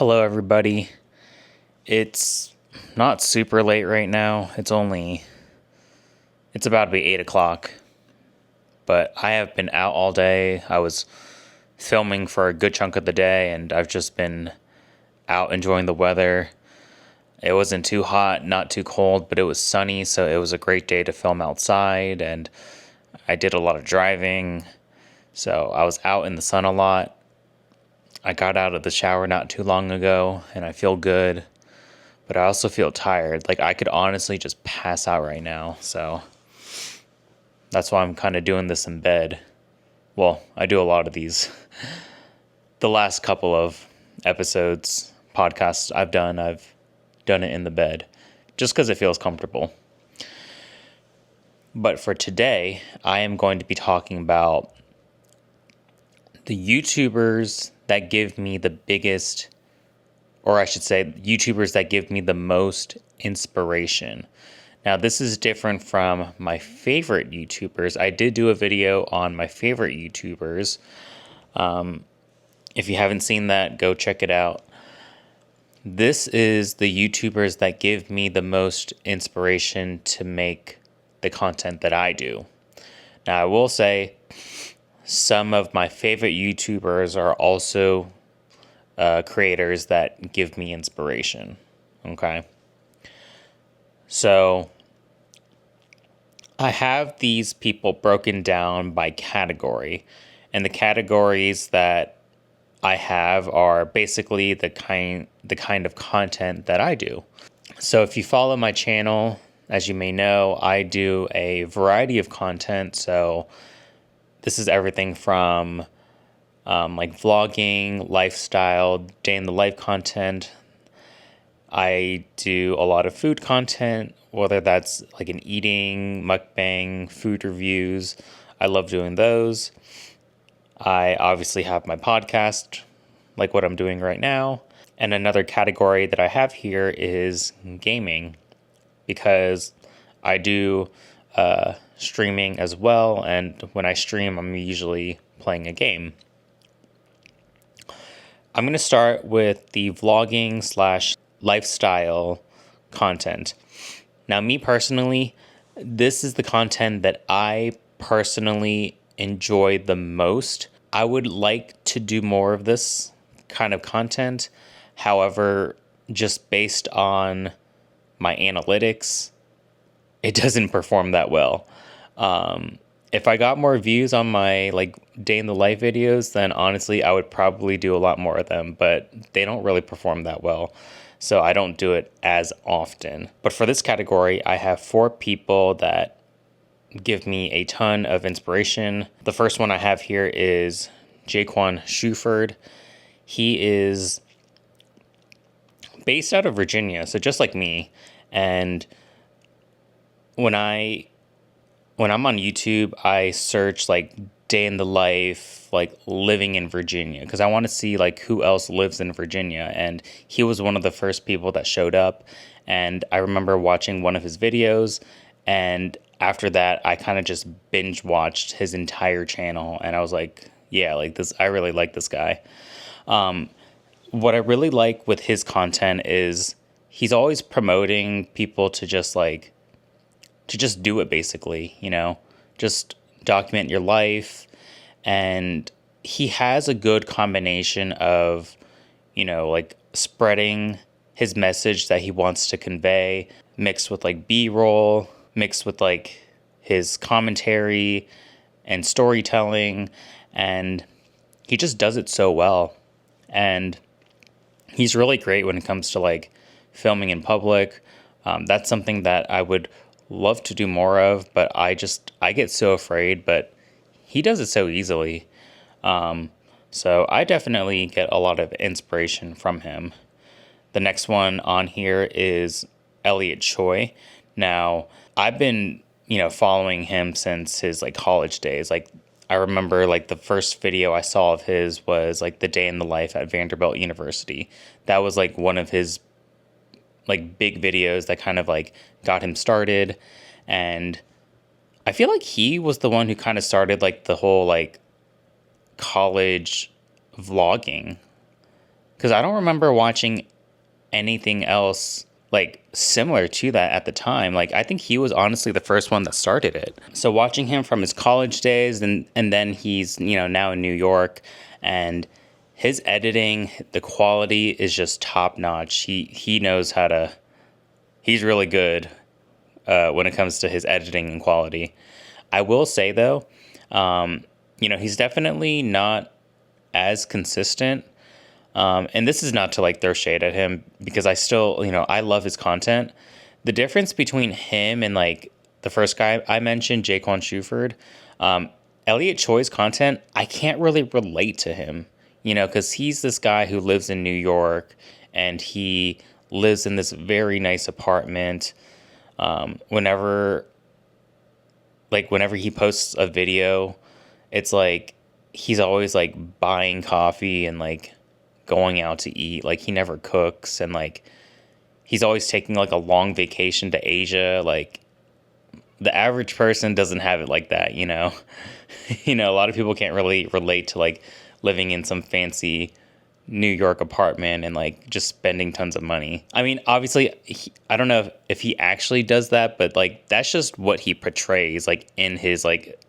Hello, everybody. It's not super late right now. It's about to be 8 o'clock. But I have been out all day. I was filming for a good chunk of the day, and I've just been out enjoying the weather. It wasn't too hot, not too cold, but it was sunny, so it was a great day to film outside, and I did a lot of driving. So I was out in the sun a lot. I got out of the shower not too long ago, and I feel good. But I also feel tired. Like, I could honestly just pass out right now. So that's why I'm kind of doing this in bed. Well, I do a lot of these. The last couple of episodes, podcasts I've done it in the bed. Just because it feels comfortable. But for today, I am going to be talking about the YouTubers that give me the biggest, or I should say, YouTubers that give me the most inspiration. Now, this is different from my favorite YouTubers. I did do a video on my favorite YouTubers. If you haven't seen that, go check it out. This is the YouTubers that give me the most inspiration to make the content that I do. Now, I will say some of my favorite YouTubers are also creators that give me inspiration. Okay. So I have these people broken down by category, and the categories that I have are basically the kind of content that I do. So if you follow my channel, as you may know, I do a variety of content. So this is everything from like vlogging, lifestyle, day in the life content. I do a lot of food content, whether that's like an eating, mukbang, food reviews. I love doing those. I obviously have my podcast, like what I'm doing right now. And another category that I have here is gaming, because I do streaming as well. And when I stream, I'm usually playing a game. I'm going to start with the vlogging / lifestyle content. Now, me personally, this is the content that I personally enjoy the most. I would like to do more of this kind of content. However, just based on my analytics, it doesn't perform that well. If I got more views on my like day in the life videos, then honestly, I would probably do a lot more of them, but they don't really perform that well. So I don't do it as often. But for this category, I have 4 people that give me a ton of inspiration. The first one I have here is Jaquan Shuford. He is based out of Virginia, so just like me. And when I'm on YouTube, I search like day in the life, like living in Virginia, because I want to see like who else lives in Virginia. And he was one of the first people that showed up. And I remember watching one of his videos, and after that, I kind of just binge watched his entire channel. And I was like, yeah, like this, I really like this guy. What I really like with his content is he's always promoting people to just do it, basically, just document your life. And he has a good combination of, like spreading his message that he wants to convey, mixed with like B-roll, mixed with like his commentary and storytelling. And he just does it so well. And he's really great when it comes to like filming in public. That's something that I would love to do more of, but I get so afraid, but he does it so easily. So I definitely get a lot of inspiration from him. The next one on here is Elliot Choi. Now, I've been, following him since his like college days. Like, I remember like the first video I saw of his was like the day in the life at Vanderbilt University. That was like one of his like big videos that kind of like got him started. And I feel like he was the one who kind of started like the whole like college vlogging because I don't remember watching anything else like similar to that at the time. Like I think he was honestly the first one that started it. So watching him from his college days and then he's, now in New York, and his editing, the quality is just top notch. He knows how to, he's really good when it comes to his editing and quality. I will say though, he's definitely not as consistent. And this is not to like throw shade at him, because I still, I love his content. The difference between him and like the first guy I mentioned, Jaquan Shuford, Elliot Choi's content, I can't really relate to him, because he's this guy who lives in New York and he lives in this very nice apartment. Whenever he posts a video, it's like he's always like buying coffee and like going out to eat. Like he never cooks, and like he's always taking like a long vacation to Asia. Like the average person doesn't have it like that, a lot of people can't really relate to like living in some fancy New York apartment and like just spending tons of money. I mean, obviously, I don't know if he actually does that, but like that's just what he portrays, like in his like,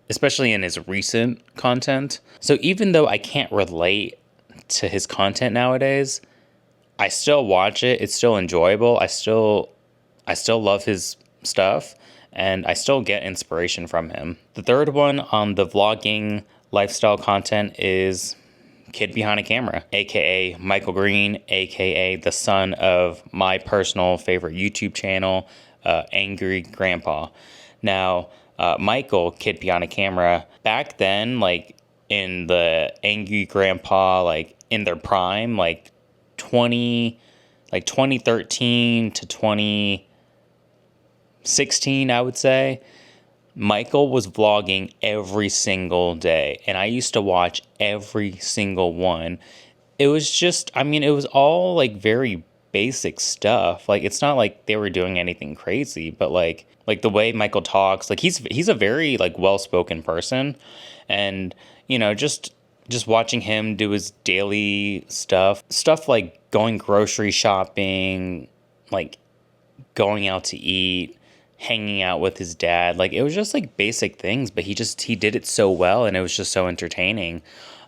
especially in his recent content. So even though I can't relate to his content nowadays, I still watch it. It's still enjoyable. I still love his stuff, and I still get inspiration from him. The third one on the vlogging lifestyle content is Kid Behind a Camera, aka Michael Green, aka the son of my personal favorite YouTube channel, Angry Grandpa. Now, Michael, Kid Behind a Camera, back then, like in the Angry Grandpa, like in their prime, like 2013 to 2016, I would say, Michael was vlogging every single day, and I used to watch every single one. It was just, it was all like very basic stuff. Like it's not like they were doing anything crazy, but like the way Michael talks, like he's a very like well-spoken person, and just watching him do his daily stuff like going grocery shopping, like going out to eat, hanging out with his dad. Like it was just like basic things, but he did it so well, and it was just so entertaining.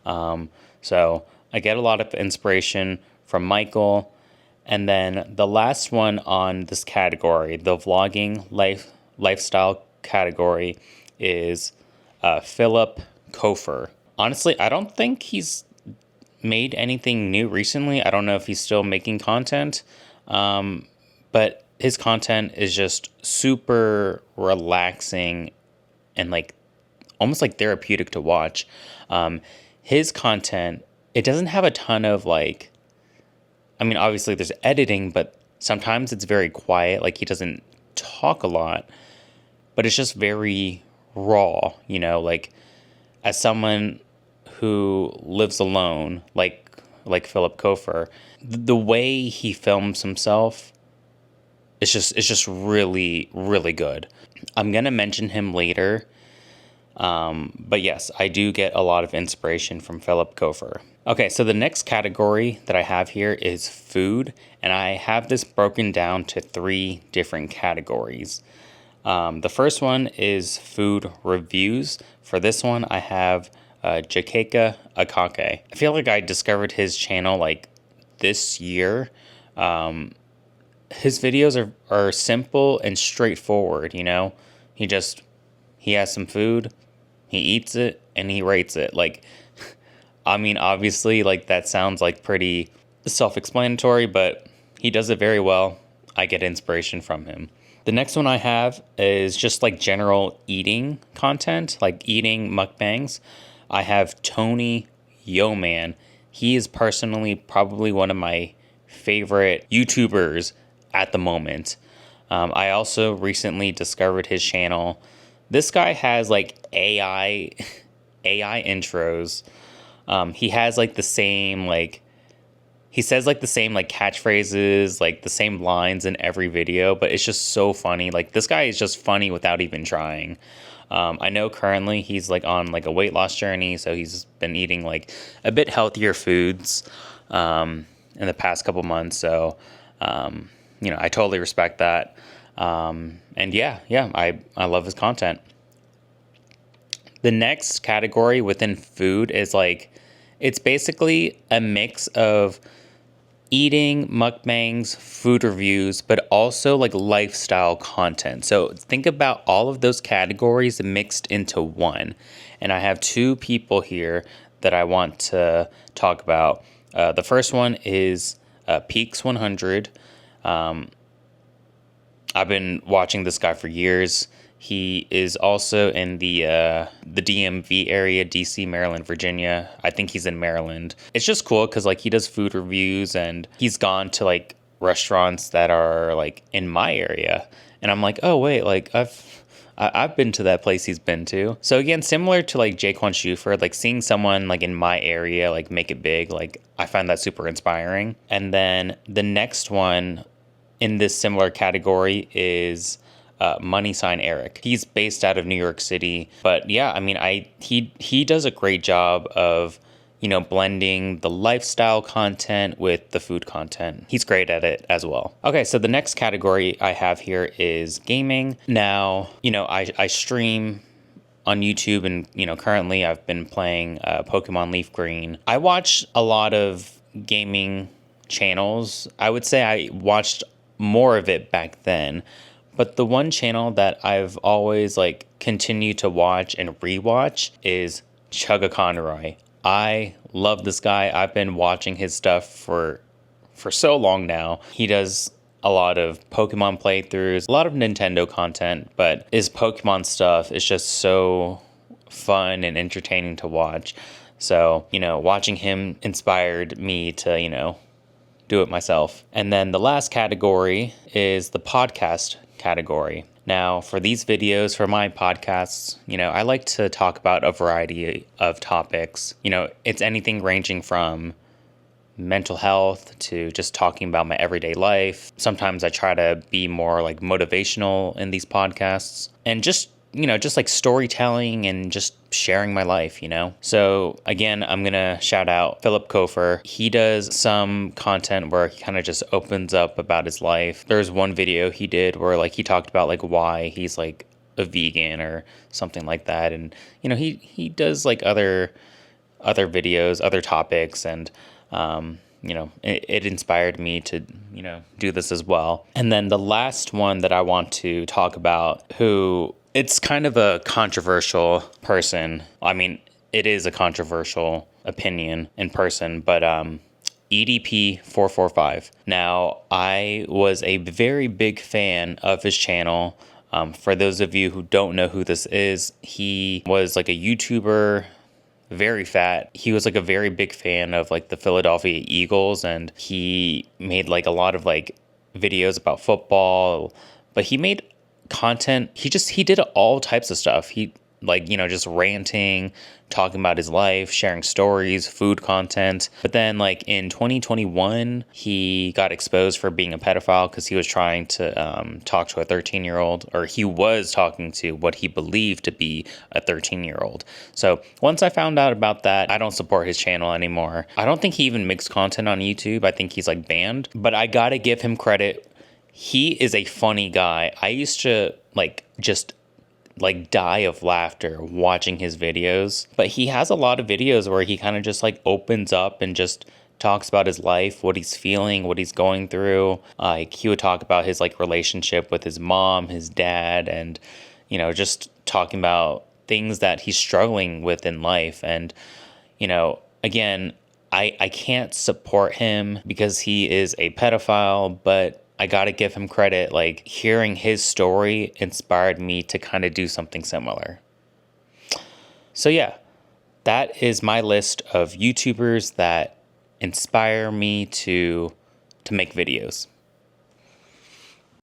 So I get a lot of inspiration from Michael. And then the last one on this category, the vlogging lifestyle category, is Philip Kofer. Honestly, I don't think he's made anything new recently. I don't know if he's still making content, but his content is just super relaxing and like almost like therapeutic to watch. His content, it doesn't have a ton of like, obviously there's editing, but sometimes it's very quiet. Like he doesn't talk a lot, but it's just very raw, like as someone who lives alone, like Philip Kofer, the way he films himself, it's just really, really good. I'm going to mention him later. But yes, I do get a lot of inspiration from Philip Kofer. Okay, so the next category that I have here is food, and I have this broken down to 3 different categories. The first one is food reviews. For this one, I have Jakeka Akake. I feel like I discovered his channel like this year. His videos are simple and straightforward, He has some food, he eats it, and he rates it. Like, obviously, like that sounds like pretty self-explanatory, but he does it very well. I get inspiration from him. The next one I have is just like general eating content, like eating mukbangs. I have Tony Yeoman. He is personally probably one of my favorite YouTubers at the moment. I also recently discovered his channel. This guy has like AI intros. He has like the same he says like the same like catchphrases, like the same lines in every video, but it's just so funny. Like this guy is just funny without even trying. I know currently he's like on like a weight loss journey, so he's been eating like a bit healthier foods. in the past couple months. So, I totally respect that. And I love his content. The next category within food is like, it's basically a mix of eating, mukbangs, food reviews, but also like lifestyle content. So think about all of those categories mixed into one. And I have two people here that I want to talk about. The first one is Peaks 100. I've been watching this guy for years. He is also in the DMV area, DC, Maryland, Virginia. I think he's in Maryland. It's just cool because like he does food reviews and he's gone to like restaurants that are like in my area. And I'm like, oh wait, like I've been to that place he's been to. So again, similar to like Jaquan Shuford, like seeing someone like in my area like make it big, like I find that super inspiring. And then the next one in this similar category is Money Sign Eric. He's based out of New York City, but yeah, I mean, he does a great job of blending the lifestyle content with the food content. He's great at it as well. Okay, so the next category I have here is gaming. Now, I stream on YouTube, and currently I've been playing Pokemon Leaf Green. I watch a lot of gaming channels. I would say I watched more of it back then. But the one channel that I've always like continued to watch and rewatch is Chugga Conroy. I love this guy. I've been watching his stuff for so long now. He does a lot of Pokemon playthroughs, a lot of Nintendo content, but his Pokemon stuff is just so fun and entertaining to watch. So, watching him inspired me to, do it myself. And then the last category is the podcast category. Now, for these videos, for my podcasts, I like to talk about a variety of topics. It's anything ranging from mental health to just talking about my everyday life. Sometimes I try to be more like motivational in these podcasts and just like storytelling and just sharing my life, So again, I'm going to shout out Philip Kofer. He does some content where he kind of just opens up about his life. There's one video he did where like he talked about like why he's like a vegan or something like that. And, he does like other videos, other topics, and, it inspired me to, do this as well. And then the last one that I want to talk about, who it's kind of a controversial person. I mean, it is a controversial opinion in person, but EDP 445. Now, I was a very big fan of his channel. For those of you who don't know who this is, he was like a YouTuber, very fat. He was like a very big fan of like the Philadelphia Eagles, and he made like a lot of like videos about football, but he made content. He did all types of stuff. He like, just ranting, talking about his life, sharing stories, food content. But then like in 2021, he got exposed for being a pedophile because he was trying to talk to a 13-year-old, or he was talking to what he believed to be a 13-year-old. So once I found out about that, I don't support his channel anymore. I don't think he even makes content on YouTube. I think he's like banned, but I gotta give him credit. He is a funny guy. I used to just die of laughter watching his videos, but he has a lot of videos where he kind of just like opens up and just talks about his life, what he's feeling, what he's going through. Like he would talk about his like relationship with his mom, his dad, and just talking about things that he's struggling with in life. And again, I can't support him because he is a pedophile, but I gotta give him credit. Like hearing his story inspired me to kind of do something similar. So yeah, that is my list of YouTubers that inspire me to make videos.